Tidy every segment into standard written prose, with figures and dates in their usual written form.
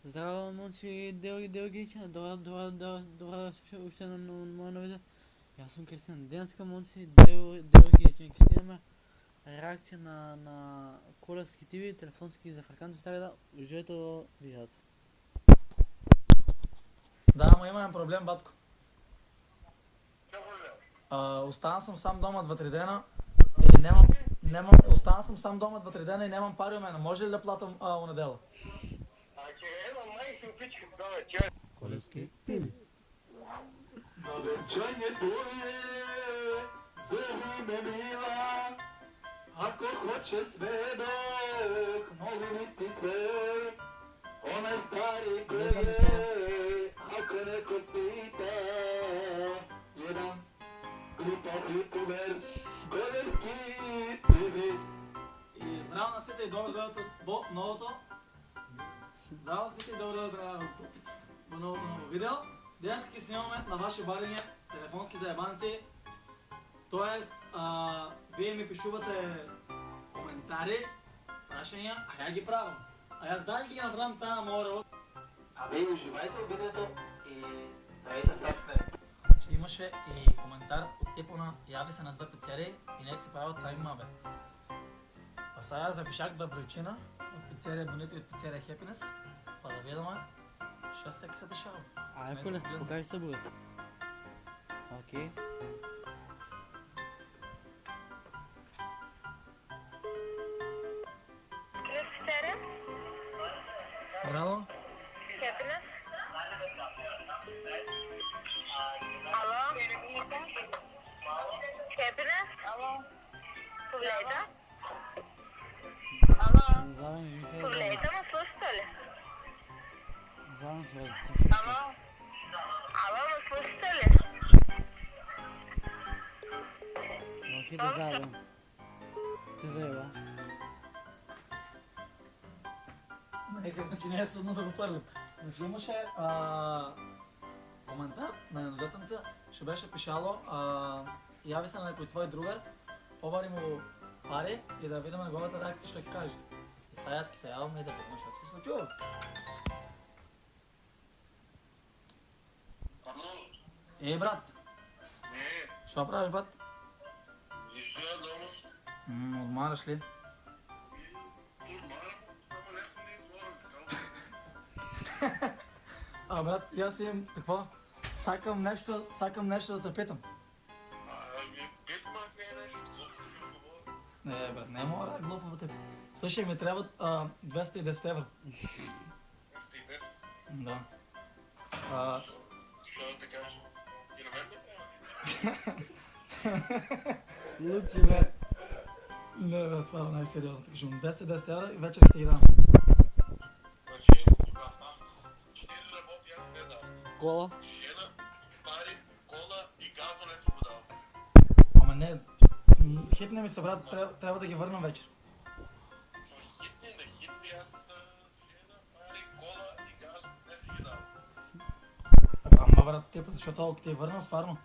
Здраво, момци, делгича, добра, още на моя видео. Аз съм Кристиан. Денска, момци, делгича. Кристиан, реакция на колевски ТВ, телефонски за фраканти стали да ужето видеото. Да, ама имаме проблем, батко. Останал съм сам дома 2-3 дена и останал съм сам дома 2-3 дена и нямам пари у мене. Може ли да платам унедела? Колевски ТВ. Nabeđanje tvoje zemi me mila, ako hoće svedok, molim ti tve, onaj stari koje, ako neko pita, jedan klipomer, Колевски ТВ. И здраво на всите и добре дойдете во новото. Здраво на всите и добре дойдете во новото видео. Днес ги снимаме на ваши бариња, телефонски заебанци. Тоест, вие ми пишувате коментари, прашања, а ја ги правам. А јас дали ги направам таа моја. А вие уживајте во видеото и ставете subscribe. Че имаше и коментар от типа на яви се на две пицерии и нека си правят сами мабе. А сега аз запишах две бройчина от пицерия Bonito и от пицерия Happiness, па да видаме, що всеки се дешава. Ай, Коля, покажи се бъдеш. Окей. Здраво. Happiness. Алло? Happiness? Алло? Повлияйте? Алло? Завен, жи се. Повлияйте, ме слушате ли? Завен се. Алло? Алло, ме слушате ли? Окей, да завен. Ти заеба. Нека, значи не е съдно да го фърлям. Значи имаше коментар на една детенца, ще беше пишало яви се на някой твой другар, побари му пари и да видим неговата реакция, ще ги каже. И сега аз се явам и да видим, що се случва. Ей, брат! Що правиш, брат? Нищо я дома. Отмараш ли? Брат, аз имам какво? Сакам нещо да те питам. Питма не е нещо глупо. Не, брат, не мога да е глупо бе. Слушай, ми трябва 210 евро. Да. Що да те кажа? И на мен не трябва. Луци, бе. Не, брат, това е най-сериозно. Така, 210 евро и вечер ще ти ги дам. Значи, за 4 работи аз не дам. Кола. Жена, пари, кола и газо не се подава. Ама не, хитне ми се, брат, трябва да ги върнем вечер. Хитни, не хитни, аз жена, пари, кола и газо не си ги давам. Ама, брат, типа, защото ако ти върнем, сварно.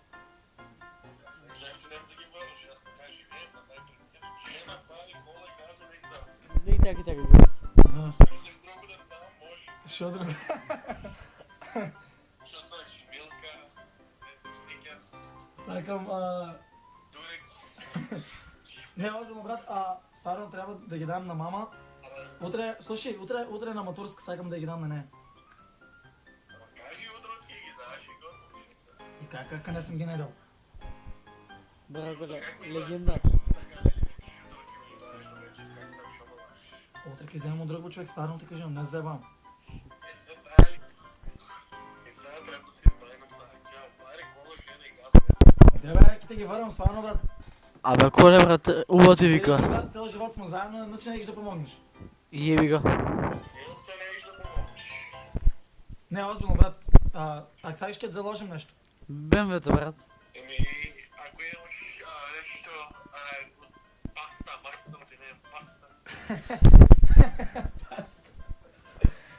Аз не знаем, че няма да ги върнеш. Аз така живеем на тази принцип. Жена, пари, кола и газо не ги давам. Дай така, глас. Нещо друго да давам, може. Що друго? Що значи, милка, сникерс, Сакам, дурекс. Не, озбилно, брат, сварно трябва да ги дам на мама. Утре, слушай, утре на матурска сакам да ги дам на нея. Ама кажи утре ти ги даш и готово и са. И как не съм ги не дал? Браво, Коля, легенда. Така ли викаш утре ти го даваш на вечер, как там ще мълаш? Утре ки вземам от друг човек, сварно ти кажем, не вземам. Сега трябва да се избавим за тя пари, кола, жена и газове. Себе, ки те ги върнам, сварно, брат. Абе, Коля, брат, уба ти вика. Брат, цял живот сме заедно, но че не да помогнеш. Еби го. Сил се не виж да помогнеш. Не, озбилно, брат. Ако сега ще заложим нещо. БМВ-то, брат. Еми, ако имаш нещо, паста да ти не паста.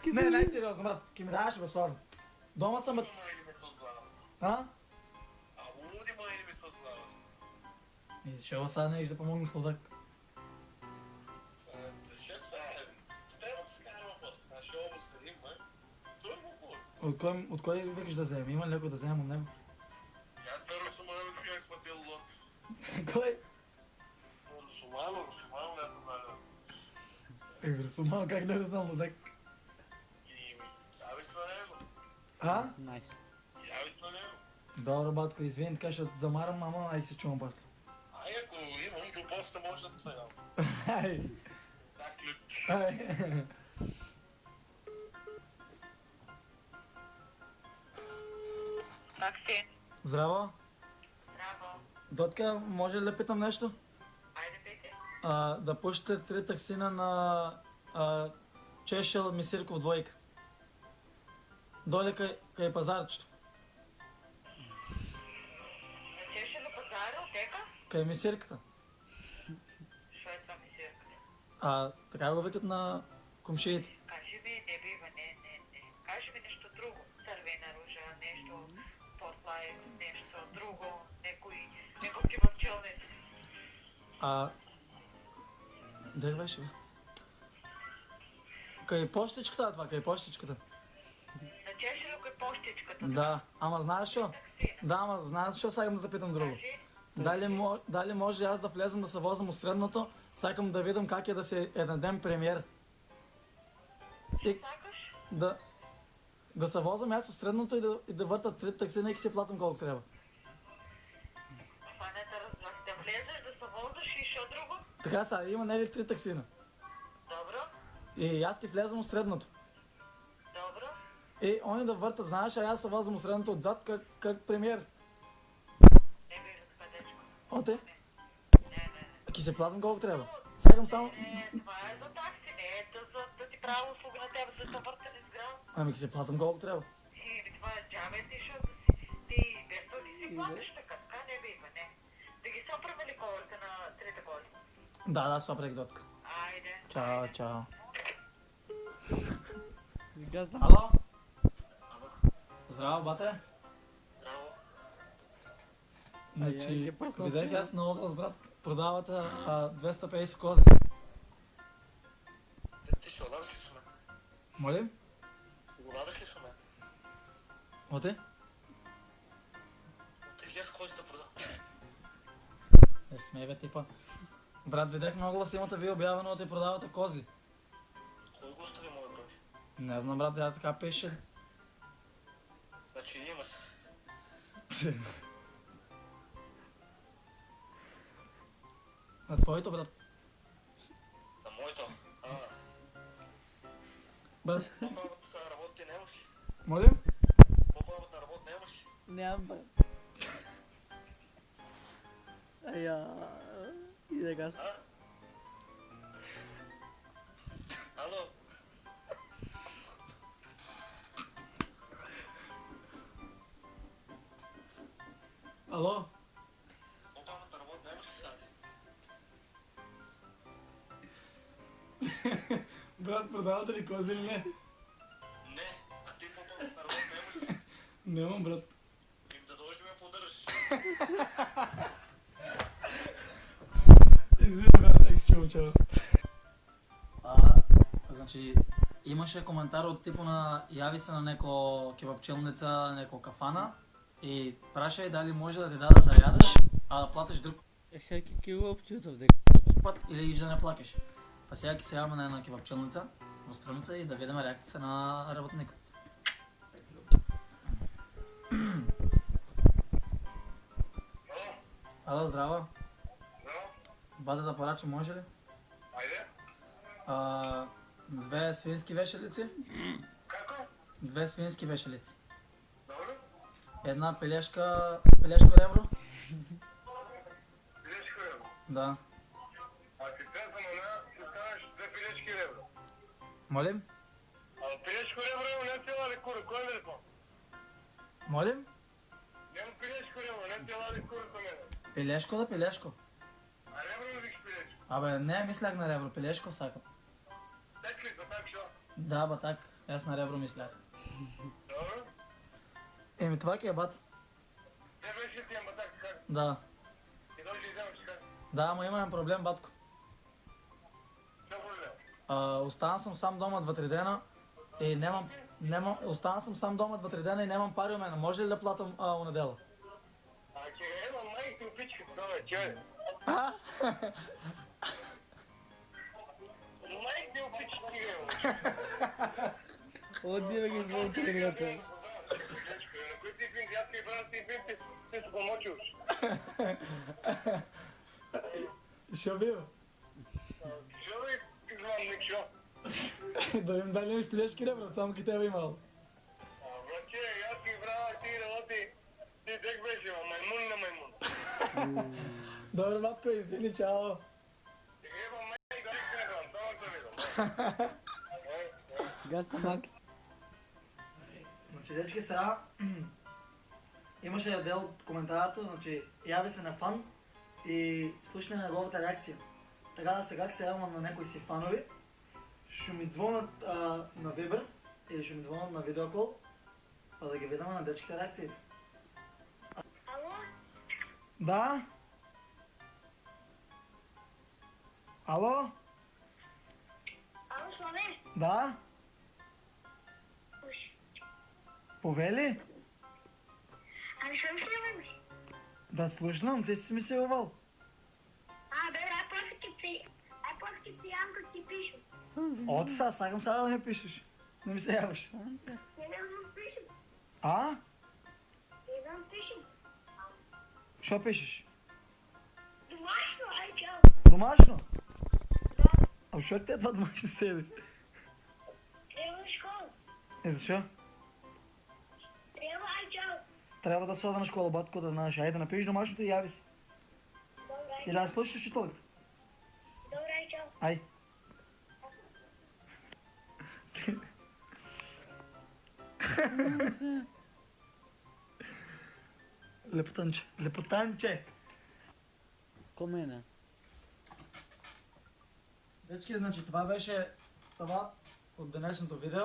Не, най-сериозно, брат. Ки ми даваш, бе, сварно. Дома съм, бе. Майни ми се от глава. А? Луди майни ми се от глава. И защо сега не да помогнеш, Славък? Защо сега? Трябва да се скараме после. Ще обосредим, От кой викаш да вземем? Има ли някой да вземем от него? Я това Русуманов бях хватил лот. Кой? Русуманов, не съм наляз. Русумал, как да е знам лудак? И яви с на него. А? Найс. Яви с на него. Добре, батко, извини, така ще замарам, ама ай се чувам после. Ай, ако имам, до после може да се ям. Ай, За ключ. ай. Как си? Здраво. Здраво. Дотка, може ли да питам нещо? Айде, пейте. Да пушите 3 таксина на Чешел Мисирков двойка. Доле кай пазарчето. Начеше ли пазара, отека? Кай Мисирката. Що е това ми сирката? Така го викат на комшиите. Кажи ми, не бива, не. Кажи ми нещо друго. Сървена ружа, нещо портлайк, нещо друго, някой кебапчелник. Дър беше, бе? Кай пощичката това, кай пощичката. Начеше ли кой пощичката? Да, ама знаеш що? Таксина. Да, ама знаеш що сега да те питам друго? Кажи. Дали може аз да влезам да се возам от средното, сакам да видам как е да се ден премиер. И Сакаш? да се возам аз от средното и да върта 3 таксина и си платам колко трябва. Това не те разбрах. Да влезеш, да се возваш и шо друго? Така сега, има не ли 3 таксина? Добро, И аз ки влезам от средното. добро. И они да въртат, знаеш, а аз се возам от средното отзад как премиер. Не бива така, дечко. Оте, Не. ки се платам колко трябва. Сакам само... Това е за такси, не е да ти правя услуга на тебе, да се върта из град. Ами ки се платам колко трябва. Това е джабе ти, защото ти без то ти си платиш така не бива, не. Да ги са оправили колите на трите коли. Да, сопрек дотка. Айде. Чао, чао. Газда. Ало? Здраво, бате. Здраво. Значи, е пръснал видях цвят. аз на област, брат, продавате 250 кози. Ти ще отдадеш ли с мен? Молим? Си го дадеш ли с мен? Оте? Ти гледаш кой си да продам. Не смей бе типа. Брат, видях на оглас имате ви обявено да продавате кози. Кой го остави моя брой? Не знам, брат, я така пише. Значи има се. На твоето, брат. На моето. Брат, По-правата са работи нямаш ли? молим? По-правата работа нямаш ли? Нямам брат. И да газ. Ало? Ало? По-правата работа нямаш ли сега ти? Брат, продавате ли кози или не? Не, а ти по-правата работа нямаш ли? Нямам, брат. Им да дойдеш да ме поддържаш. Извини, брат, екс чао. Значи, имаше коментар от типа на яви се на неко кебапчелница, неко кафана и прашай дали може да ти дадат да ядеш, а да платиш друг Всеки кило обчутов дека. път или да не плакаш. Па сега се яваме на една кебапчелница в Струмица и да видим реакцията на работникът. Ало, здраво. Здраво. Бата да порача, може ли? Айде. 2 свински вешалици. Како? 2 свински вешалици. Добро? Една пилешко ребро. Пилешко ребро. Да. А ти казвам на, ти ставаш 2 пилешки ребра. Молим? А пилешко ребро не цела ли кура, кой е това? Молим? Няма пилешко ребро, не цела ли кура, кой е? Пилешко да пилешко. А ребро ли викаш пилешко? Абе, не мислях на ребро, пилешко сакам. Так ли, так шо? Да, ба так. Аз на ребро мислях. Добро? Еми това ки е, бат. Те беше ли ти ама так, как? Да. И дойде и вземаш как? Да, ама имам проблем, батко. Що проблем? Останал съм сам дома 2-3 дена Останал съм сам дома 2-3 дена и нямам пари у мене. Може ли да платам у неделя? А че ема майка ти опичка това, че? А? Майка ти опичка ти, бе. Оди бе ги звън телегата. На кой ти пинк, аз ти брат ти пинк, ти се помочиш. Що бива? Що бе, измамник, шо? Да им дали имаш плешки, брат, само ки тебе имал. Братче, аз ти брат, ти работи. Ти дек беше, маймун на маймун. Добре, братко, извини, чао. Ева майка, дек не знам, само се видам. Газ на Макс. Значи, дечки, сега имаше дел от коментарите, значи яви се на фан и слушне неговата реакция. Така да сега се явам на някои си фанови, ще ми звънат на Viber или ще ми звънат на видеокол, а да ги видим на дечките реакциите. Ало? Да? Ало? Ало, Славе? Да? Уж. Повели? Ами съм Славе ми. Да слушам, ти си ми се увал. Добре, после ти пиям, като ти пишу. Санзи. Оти сега, сакам сега да ми пишеш. Не ми се яваш. Санзи. Не да пишу. А? Не да пишу. Що пишеш? Домашно, ай, чао. Домашно? Да, А що ти е това домашно седи? трябва на школа. Защо? Трябва, ай, чао. Трябва да сода на школа, батко, да знаеш. Айде, напишеш домашното и яви си. Добре, Или да слушаш учителката. добре, ай, чао. Ай. Лепотанче. Лепотанче. Комена. Дечки, значи това беше това от днешното видео.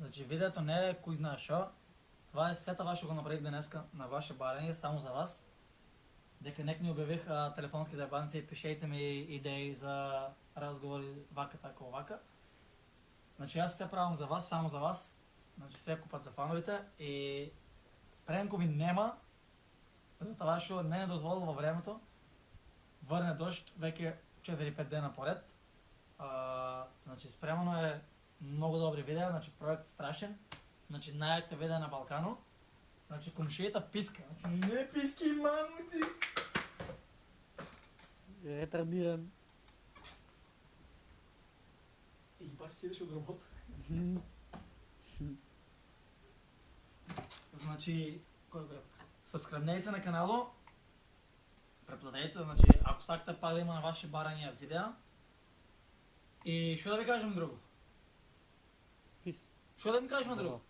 Значи видеото не е кой знае шо. Това е сета ваше го направих днеска на ваше барене, само за вас. Дека нек ни обявих телефонски заебанци, пишете ми идеи за разговори вака, така, вака. Значи аз се правям за вас, само за вас. Значи всеко път за фановите и пренкови нема. За това шо не дозволил във времето. Върне дощ веќе 4-5 дена поред. Значи спремано е много добри видеа, значи проект страшен. Значи най-яките видеа на Балкано. Значи комшията писка. Значи не писки, мамо ти! Ретардиран. И баш си идеш от работа. Значи, кой го е? Сабскрибнете на канало. Преплатете, значи, ако сакате пак да има на ваши барания видеа. И що да ви кажем друго? Пис. Що да ви кажем друго?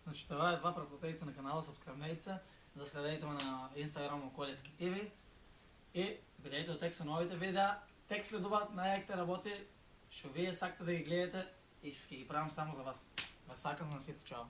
Значи това е това, преплатете на канала, сабскрибнете, заследете ме на Instagram Околески ТВ и гледайте от текста новите видеа. Текст следуват най-яките работи, ще вие сакате да ги гледате и ще ги правим само за вас. Вас сакам на сите, чао!